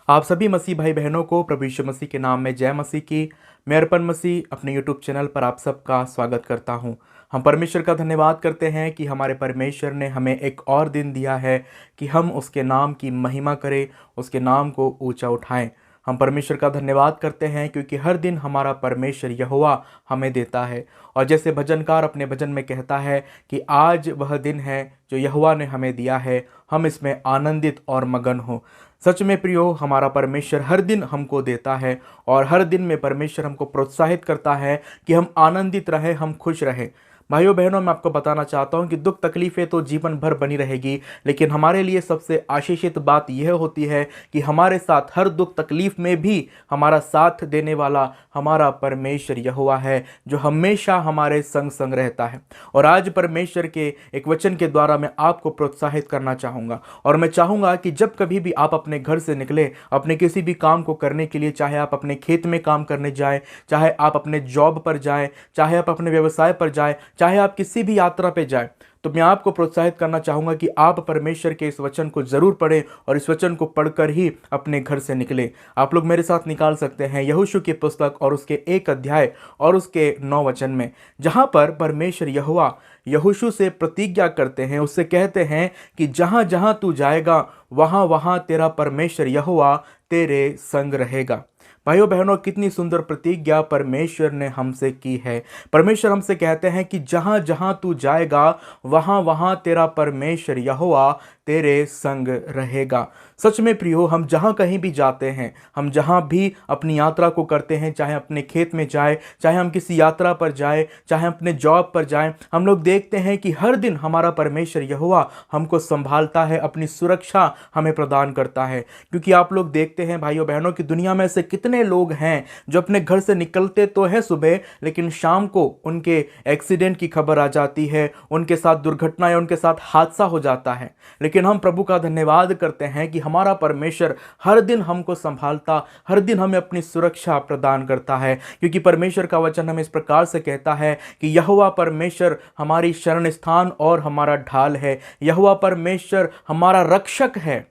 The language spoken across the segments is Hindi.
आप सभी मसीह भाई बहनों को प्रभु यीशु मसीह के नाम में जय मसीह की। मैं अर्पण मसीह अपने यूट्यूब चैनल पर आप सबका स्वागत करता हूं। हम परमेश्वर का धन्यवाद करते हैं कि हमारे परमेश्वर ने हमें एक और दिन दिया है कि हम उसके नाम की महिमा करें, उसके नाम को ऊंचा उठाएं। हम परमेश्वर का धन्यवाद करते हैं क्योंकि हर दिन हमारा परमेश्वर यहोवा हमें देता है। और जैसे भजनकार अपने भजन में कहता है कि आज वह दिन है जो यहोवा ने हमें दिया है, हम इसमें आनंदित और मगन हो। सच में प्रियो, हमारा परमेश्वर हर दिन हमको देता है और हर दिन में परमेश्वर हमको प्रोत्साहित करता है कि हम आनंदित रहें, हम खुश रहें। भाइयों बहनों, मैं आपको बताना चाहता हूं कि दुख तकलीफ़ें तो जीवन भर बनी रहेगी, लेकिन हमारे लिए सबसे आशीषित बात यह होती है कि हमारे साथ हर दुख तकलीफ में भी हमारा साथ देने वाला हमारा परमेश्वर यहोवा है, जो हमेशा हमारे संग संग रहता है। और आज परमेश्वर के एक वचन के द्वारा मैं आपको प्रोत्साहित करना चाहूँगा और मैं चाहूँगा कि जब कभी भी आप अपने घर से निकले अपने किसी भी काम को करने के लिए, चाहे आप अपने खेत में काम करने जाएं, चाहे आप अपने जॉब पर जाएं, चाहे आप अपने व्यवसाय पर जाएं, चाहे आप किसी भी यात्रा पे जाएं, तो मैं आपको प्रोत्साहित करना चाहूँगा कि आप परमेश्वर के इस वचन को ज़रूर पढ़ें और इस वचन को पढ़कर ही अपने घर से निकलें। आप लोग मेरे साथ निकाल सकते हैं यहोशू की पुस्तक और उसके 1 अध्याय और उसके 9 वचन में, जहाँ पर परमेश्वर यहोवा यहोशू से प्रतिज्ञा करते हैं, उससे कहते हैं कि जहाँ जहाँ तू जाएगा वहाँ वहाँ तेरा परमेश्वर यहोवा तेरे संग रहेगा। भाइयों बहनों, कितनी सुंदर प्रतिज्ञा परमेश्वर ने हमसे की है। परमेश्वर हमसे कहते हैं कि जहाँ जहाँ तू जाएगा वहाँ वहाँ तेरा परमेश्वर यहोवा तेरे संग रहेगा। सच में प्रियो, हम जहाँ कहीं भी जाते हैं, हम जहाँ भी अपनी यात्रा को करते हैं, चाहे अपने खेत में जाए, चाहे हम किसी यात्रा पर जाए, चाहे अपने जॉब पर जाएं, हम लोग देखते हैं कि हर दिन हमारा परमेश्वर यहोवा हमको संभालता है, अपनी सुरक्षा हमें प्रदान करता है। क्योंकि आप लोग देखते हैं भाइयों बहनों कि दुनिया में ऐसे कितने लोग हैं जो अपने घर से निकलते तो है सुबह, लेकिन शाम को उनके एक्सीडेंट की खबर आ जाती है, उनके साथ दुर्घटना या उनके साथ हादसा हो जाता है। लेकिन हम प्रभु का धन्यवाद करते हैं कि हमारा परमेश्वर हर दिन हमको संभालता, हर दिन हमें अपनी सुरक्षा प्रदान करता है। क्योंकि परमेश्वर का वचन हमें इस प्रकार से कहता है कि यहोवा परमेश्वर हमारी शरण स्थान और हमारा ढाल है, यहोवा परमेश्वर हमारा रक्षक है,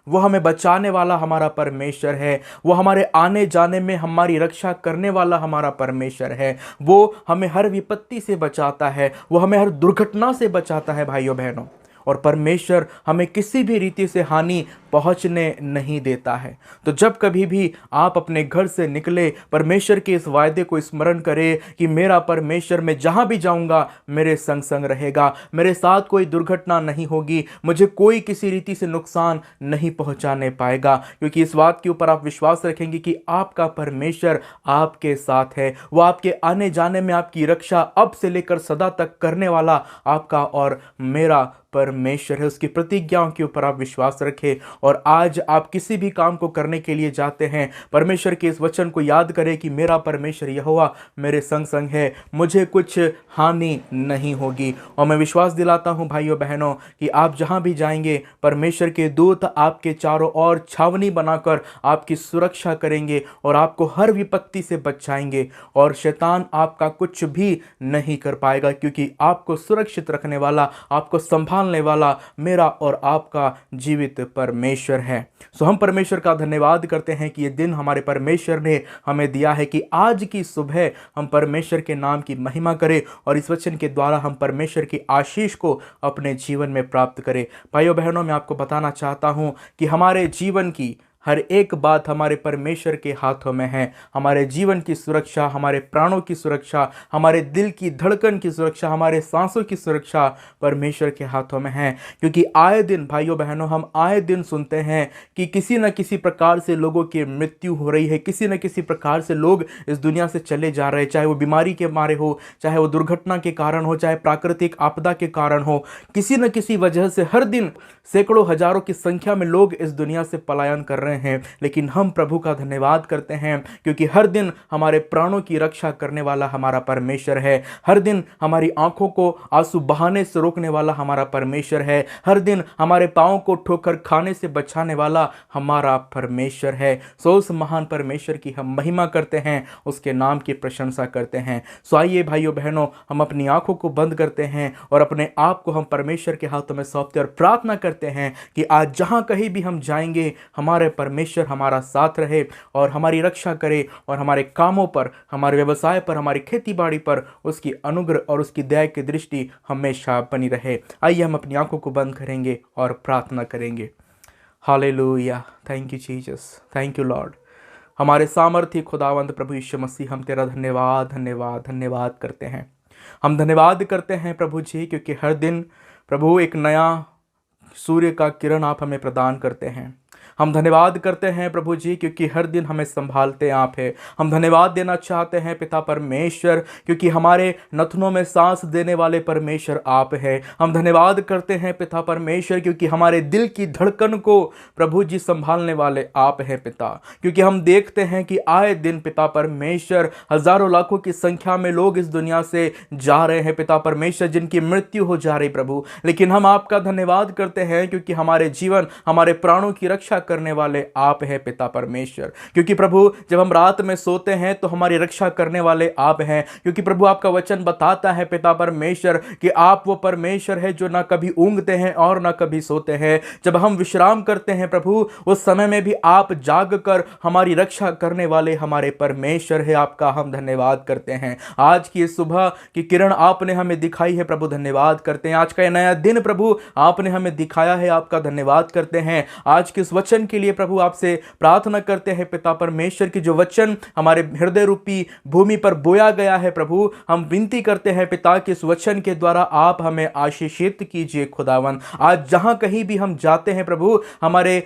वो हमें बचाने वाला हमारा परमेश्वर है, वो हमारे आने जाने में हमारी रक्षा करने वाला हमारा परमेश्वर है, वो हमें हर विपत्ति से बचाता है, वो हमें हर दुर्घटना से बचाता है भाइयों बहनों। और परमेश्वर हमें किसी भी रीति से हानि पहुंचने नहीं देता है। तो जब कभी भी आप अपने घर से निकले, परमेश्वर के इस वायदे को स्मरण करें कि मेरा परमेश्वर, मैं जहां भी जाऊंगा मेरे संग संग रहेगा, मेरे साथ कोई दुर्घटना नहीं होगी, मुझे कोई किसी रीति से नुकसान नहीं पहुंचाने पाएगा। क्योंकि इस बात के ऊपर आप विश्वास रखेंगे कि आपका परमेश्वर आपके साथ है, वो आपके आने जाने में आपकी रक्षा अब से लेकर सदा तक करने वाला आपका और मेरा परमेश्वर है। उसकी प्रतिज्ञाओं के ऊपर आप विश्वास रखें और आज आप किसी भी काम को करने के लिए जाते हैं, परमेश्वर के इस वचन को याद करें कि मेरा परमेश्वर यहोवा मेरे संग संग है, मुझे कुछ हानि नहीं होगी। और मैं विश्वास दिलाता हूं भाइयों बहनों कि आप जहां भी जाएंगे, परमेश्वर के दूत आपके चारों ओर छावनी बनाकर आपकी सुरक्षा करेंगे और आपको हर विपत्ति से बचाएंगे और शैतान आपका कुछ भी नहीं कर पाएगा, क्योंकि आपको सुरक्षित रखने वाला, आपको संभालने वाला मेरा और आपका जीवित परमेश्वर है। सो हम परमेश्वर का धन्यवाद करते हैं कि ये दिन हमारे परमेश्वर ने हमें दिया है कि आज की सुबह हम परमेश्वर के नाम की महिमा करें और इस वचन के द्वारा हम परमेश्वर की आशीष को अपने जीवन में प्राप्त करें। भाइयों बहनों, मैं आपको बताना चाहता हूं कि हमारे जीवन की हर एक बात हमारे परमेश्वर के हाथों में है। हमारे जीवन की सुरक्षा, हमारे प्राणों की सुरक्षा, हमारे दिल की धड़कन की सुरक्षा, हमारे सांसों की सुरक्षा परमेश्वर के हाथों में है। क्योंकि आए दिन भाइयों बहनों, हम आए दिन सुनते हैं कि किसी न किसी प्रकार से लोगों की मृत्यु हो रही है, किसी न किसी प्रकार से लोग इस दुनिया से चले जा रहे हैं, चाहे वो बीमारी के मारे हो, चाहे वो दुर्घटना के कारण हो, चाहे प्राकृतिक आपदा के कारण हो, किसी न किसी वजह से हर दिन सैकड़ों हजारों की संख्या में लोग इस दुनिया से पलायन कर रहे हैं। लेकिन हम प्रभु का धन्यवाद करते हैं क्योंकि हर दिन हमारे प्राणों की रक्षा करने वाला हमारा परमेश्वर है, हर दिन हमारी आंखों को आंसू बहाने से रोकने वाला हमारा परमेश्वर है, हर दिन हमारे पांवों को ठोकर खाने से बचाने वाला हमारा परमेश्वर है। सो उस महान परमेश्वर की हम महिमा करते हैं, उसके नाम की प्रशंसा करते हैं। सो आइए भाइयों बहनों, हम अपनी आंखों को बंद करते हैं और अपने आप को हम परमेश्वर के हाथों में सौंपते और प्रार्थना करते हैं कि आज जहां कहीं भी हम जाएंगे, हमारे परमेश्वर हमारा साथ रहे और हमारी रक्षा करे और हमारे कामों पर, हमारे व्यवसाय पर, हमारी खेती बाड़ी पर उसकी अनुग्रह और उसकी दया की दृष्टि हमेशा बनी रहे। आइए हम अपनी आंखों को बंद करेंगे और प्रार्थना करेंगे। Hallelujah, thank you Jesus, thank you Lord. हमारे सामर्थ्य खुदावंद प्रभु यीशु मसीह, हम तेरा धन्यवाद धन्यवाद धन्यवाद करते हैं। हम धन्यवाद करते हैं प्रभु जी, क्योंकि हर दिन प्रभु एक नया सूर्य का किरण आप हमें प्रदान करते हैं। हम धन्यवाद करते हैं प्रभु जी, क्योंकि हर दिन हमें संभालते आप हैं। हम धन्यवाद देना चाहते हैं पिता परमेश्वर, क्योंकि हमारे नथनों में सांस देने वाले परमेश्वर आप हैं। हम धन्यवाद करते हैं पिता परमेश्वर, क्योंकि हमारे दिल की धड़कन को प्रभु जी संभालने वाले आप हैं पिता। क्योंकि हम देखते हैं कि आए दिन पिता परमेश्वर हजारों लाखों की संख्या में लोग इस दुनिया से जा रहे हैं पिता परमेश्वर, जिनकी मृत्यु हो जा रही प्रभु, लेकिन हम आपका धन्यवाद करते हैं क्योंकि हमारे जीवन, हमारे प्राणों की रक्षा करने वाले आप हैं पिता परमेश्वर। क्योंकि प्रभु जब हम रात में सोते हैं तो हमारी रक्षा करने वाले आप हैं। क्योंकि प्रभु आपका वचन बताता है पिता परमेश्वर कि आप वो परमेश्वर है जो ना कभी ऊँगते हैं और ना कभी सोते हैं। जब हम विश्राम करते हैं प्रभु, उस समय में भी आप जाग कर हमारी रक्षा करने वाले हमारे परमेश्वर है। आपका हम धन्यवाद करते हैं। आज की सुबह की किरण आपने हमें दिखाई है प्रभु, धन्यवाद करते हैं। आज का नया दिन प्रभु आपने हमें दिखाया है, आपका धन्यवाद करते हैं। आज के इस वचन के लिए प्रभु आपसे प्रार्थना करते हैं पिता परमेश्वर की जो वचन हमारे हृदय रूपी भूमि पर बोया गया है प्रभु, हम विनती करते हैं पिता कि इस वचन के द्वारा आप हमें आशीषित कीजिए खुदावन। आज जहां कहीं भी हम जाते हैं प्रभु, हमारे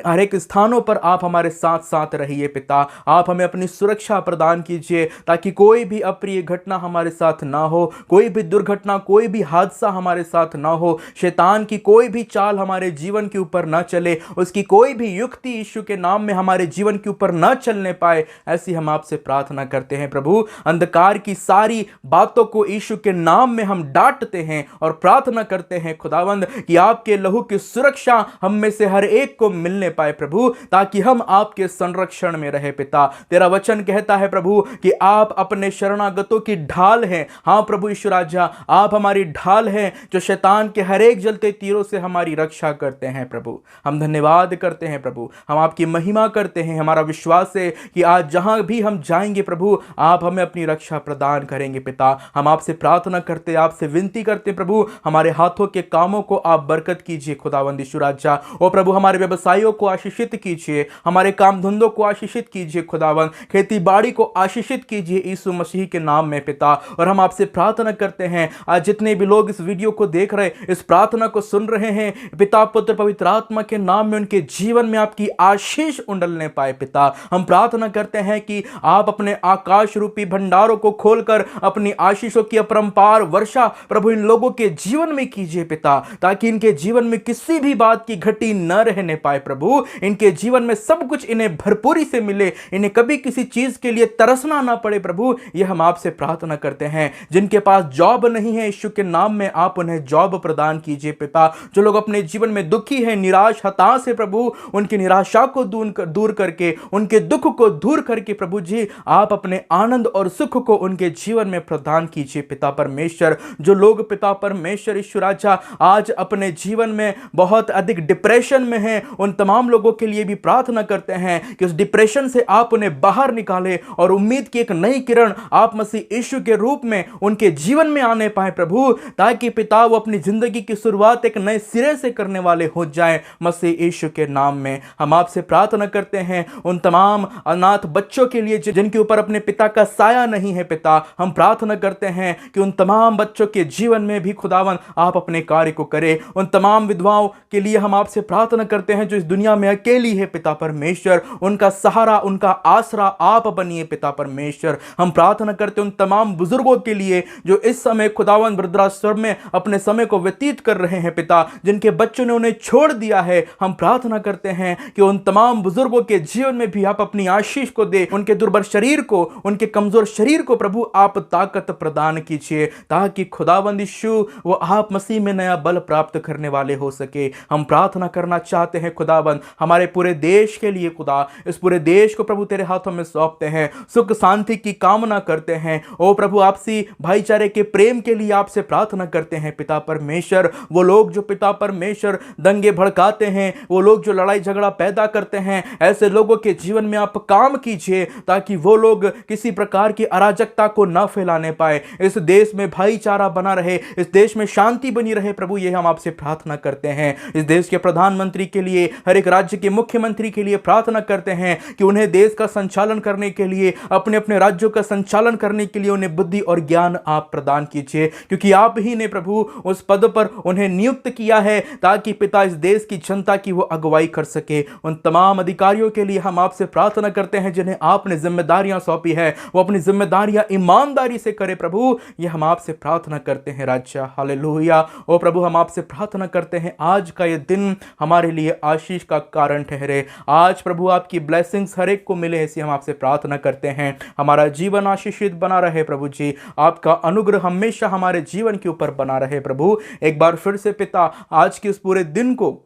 हर एक स्थानों पर आप हमारे साथ साथ रहिए पिता। आप हमें अपनी सुरक्षा प्रदान कीजिए ताकि कोई भी अप्रिय घटना हमारे साथ ना हो, कोई भी दुर्घटना, कोई भी हादसा हमारे साथ ना हो, शैतान की कोई भी चाल हमारे जीवन के ऊपर ना चले, उसकी कोई भी युक्ति यीशु के नाम में हमारे जीवन के ऊपर न चलने पाए, ऐसी हम आपसे प्रार्थना करते हैं प्रभु। अंधकार की सारी बातों को यीशु के नाम में हम डांटते हैं और प्रार्थना करते हैं खुदावंद कि आपके लहू की सुरक्षा हम में से हर एक को मिलने पाए प्रभु, ताकि हम आपके संरक्षण में रहे पिता। तेरा वचन कहता है प्रभु कि आप अपने शरणागतों की ढाल हैं। हाँ प्रभु यीशु राजा, आप हमारी ढाल हैं जो शैतान के हर एक जलते तीरों से हमारी रक्षा करते हैं प्रभु। हम धन्यवाद करते हैं प्रभु, हम आपकी महिमा करते हैं। हमारा विश्वास है कि आज जहां भी हम जाएंगे प्रभु, आप हमें अपनी रक्षा प्रदान करेंगे पिता। हम आपसे प्रार्थना करते, आपसे विनती करते प्रभु, हमारे हाथों के कामों को आप बरकत कीजिए खुदावंद यीशु राजा। ओ प्रभु, हमारे व्यवसायों को आशीषित कीजिए, हमारे काम धंधों को आशीषित कीजिए खुदावंद, खेती बाड़ी को आशीषित कीजिए यीशु मसीह के नाम में पिता। और हम आपसे प्रार्थना करते हैं, आज जितने भी लोग इस वीडियो को देख रहे, इस प्रार्थना को सुन रहे हैं पिता, पुत्र, पवित्र आत्मा के नाम में उनके जीवन में आपकी आशीष उंडलने पाए पिता। हम प्रार्थना करते हैं कि आप अपने आकाश रूपी भंडारों को खोलकर अपनी आशीषों की अपरंपार वर्षा प्रभु इन लोगों के जीवन में कीजिए पिता, ताकि इनके जीवन में किसी भी बात की घटी न रहने पाए प्रभु। इनके जीवन में सब कुछ इन्हें भरपूरी से मिले, इन्हें कभी किसी चीज के लिए तरसना ना पड़े प्रभु, यह हम आपसे प्रार्थना करते हैं। जिनके पास जॉब नहीं है, यीशु के नाम में आप उन्हें जॉब प्रदान कीजिए पिता। जो लोग अपने जीवन में दुखी हैं, निराश, हताश है प्रभु, उनकी निराशा को दूर करके, उनके दुख को दूर करके प्रभु जी आप अपने आनंद और सुख को उनके जीवन में प्रदान कीजिए पिता परमेश्वर। जो लोग पिता परमेश्वर ईश्वर राजा आज अपने जीवन में बहुत अधिक डिप्रेशन में हैं, उन तमाम लोगों के लिए भी प्रार्थना करते हैं कि उस डिप्रेशन से आप उन्हें बाहर निकालें और उम्मीद की एक नई किरण आप मसीह यीशु के रूप में उनके जीवन में आने पाए प्रभु, ताकि पिता वो अपनी जिंदगी की शुरुआत एक नए सिरे से करने वाले हो जाएं मसीह यीशु के नाम में। हम आपसे प्रार्थना करते हैं उन तमाम अनाथ बच्चों के लिए जिनके ऊपर अपने पिता का साया नहीं है पिता। हम प्रार्थना करते हैं कि उन तमाम बच्चों के जीवन में भी खुदावन आप अपने कार्य को करें। उन तमाम विधवाओं के लिए हम आपसे प्रार्थना करते हैं जो इस दुनिया में अकेली है पिता परमेश्वर, उनका सहारा, उनका आसरा आप बनिए पिता परमेश्वर। हम प्रार्थना करते हैं उन तमाम बुजुर्गों के लिए जो इस समय खुदावन वृद्धाश्रम में अपने समय को व्यतीत कर रहे हैं पिता, जिनके बच्चों ने उन्हें छोड़ दिया है। हम प्रार्थना करते हैं कि उन तमाम बुजुर्गों के जीवन में भी आप अपनी आशीष को दे, उनके दुर्बल शरीर को, उनके कमजोर शरीर को प्रभु आप ताकत प्रदान कीजिए, ताकि खुदावंद यीशु वो आप मसीह में नया बल प्राप्त करने वाले हो सके। हम प्रार्थना करना चाहते हैं खुदावंद हमारे पूरे देश के लिए खुदा, इस पूरे देश को प्रभु तेरे हाथों में सौंपते हैं, सुख शांति की कामना करते हैं। ओ प्रभु आपसी भाईचारे के प्रेम के लिए आपसे प्रार्थना करते हैं पिता परमेश्वर। वो लोग जो पिता परमेश्वर दंगे भड़काते हैं, वो लोग जो लड़ाई झगड़ा पैदा करते हैं, ऐसे लोगों के जीवन में आप काम कीजिए ताकि वो लोग किसी प्रकार की अराजकता को न फैलाने पाए, इस देश में भाईचारा बना रहे, इस देश में शांति बनी रहे। प्रभु ये हम आपसे प्रार्थना करते हैं। इस देश के प्रधानमंत्री के लिए, हर एक राज्य के मुख्यमंत्री के लिए प्रार्थना करते हैं कि उन्हें देश का संचालन करने के लिए, अपने अपने राज्यों का संचालन करने के लिए उन्हें बुद्धि और ज्ञान आप प्रदान कीजिए, क्योंकि आप ही ने प्रभु उस पद पर उन्हें नियुक्त किया है ताकि पिता इस देश की जनता की वो अगुवाई कर सके। उन तमाम अधिकारियों के लिए हम आपसे प्रार्थना करते हैं जिन्हें आपने जिम्मेदारियां सौंपी है, वो अपनी जिम्मेदारियां ईमानदारी से करे। प्रभु ये हम आपसे प्रार्थना करते हैं राजा। हालेलुया। ओ प्रभु हम आपसे प्रार्थना करते हैं आज का ये दिन हमारे लिए आशीष का कारण ठहरे। आज प्रभु आपकी ब्लेसिंग्स हर एक को मिले, ऐसी हम आपसे प्रार्थना करते हैं। हमारा जीवन आशीषित बना रहे प्रभु जी, आपका अनुग्रह हमेशा हमारे जीवन के ऊपर बना रहे। प्रभु एक बार फिर से पिता आज के इस पूरे दिन को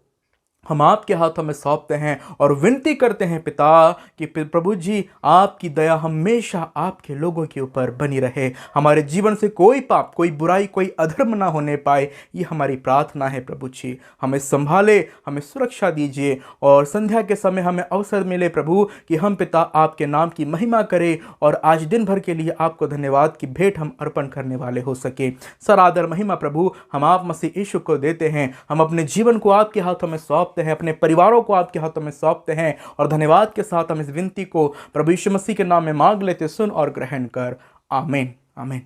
हम आपके हाथों में सौंपते हैं और विनती करते हैं पिता कि प्रभु जी आपकी दया हमेशा आपके लोगों के ऊपर बनी रहे, हमारे जीवन से कोई पाप, कोई बुराई, कोई अधर्म ना होने पाए, ये हमारी प्रार्थना है। प्रभु जी हमें संभाले, हमें सुरक्षा दीजिए और संध्या के समय हमें अवसर मिले प्रभु कि हम पिता आपके नाम की महिमा करें और आज दिन भर के लिए आपको धन्यवाद की भेंट हम अर्पण करने वाले हो सके। सर आदर महिमा प्रभु हम आप मसीह यीशु को देते हैं। हम अपने जीवन को आपके हाथों में सौंपते हैं, अपने परिवारों को आपके हाथों में सौंपते हैं और धन्यवाद के साथ हम इस विनती को प्रभु यीशु मसीह के नाम में मांग लेते, सुन और ग्रहण कर। आमीन आमीन।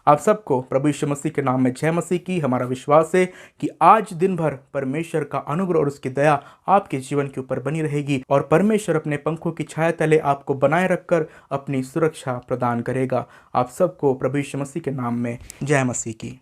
आप सबको प्रभु यीशु मसीह के नाम में जय मसीह की। हमारा विश्वास है कि आज दिन भर परमेश्वर का अनुग्रह और उसकी दया आपके जीवन के ऊपर बनी रहेगी और परमेश्वर अपने पंखों की छाया तले आपको बनाए रखकर अपनी सुरक्षा प्रदान करेगा। आप सबको प्रभु यीशु मसीह के नाम में जय मसीह की।